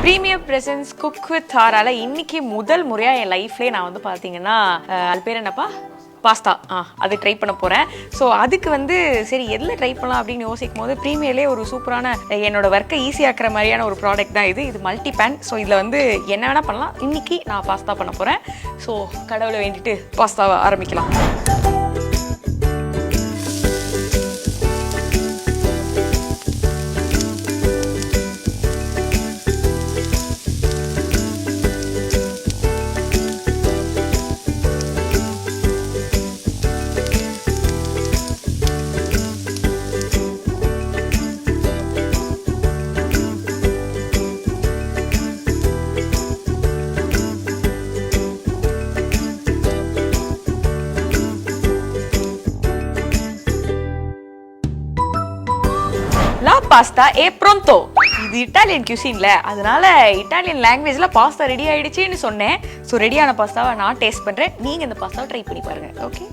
Premium presence cook with தாரால இன்னைக்கு முதல் முறையா என் லைஃப்லேயே நான் வந்து பார்த்தீங்கன்னா அது பேர் என்னப்பா பாஸ்தா அது ட்ரை பண்ண போகிறேன். ஸோ அதுக்கு வந்து சரி எதில் ட்ரை பண்ணலாம் அப்படின்னு யோசிக்கும் போது ப்ரீமியர்லேயே ஒரு சூப்பரான என்னோட ஒர்க்கை ஈஸியாக்குற மாதிரியான ஒரு ப்ராடக்ட் தான் இது மல்டி பேன். ஸோ இதில் வந்து என்ன வேணால் பண்ணலாம். இன்றைக்கி நான் பாஸ்தா பண்ண போகிறேன். ஸோ கடவுளை வேண்டிட்டு பாஸ்தாவை ஆரம்பிக்கலாம். லா பாஸ்தா ஏ ப்ரோந்தோ. இது இட்டாலியன் கியூசின்ல, அதனால இட்டாலியன் லாங்குவேஜ்ல பாஸ்தா ரெடி ஆயிடுச்சுன்னு சொன்னேன். ஸோ ரெடியான பாஸ்தாவை நான் டேஸ்ட் பண்றேன். நீங்க இந்த பாஸ்தாவை ட்ரை பண்ணி பாருங்க. ஓகே.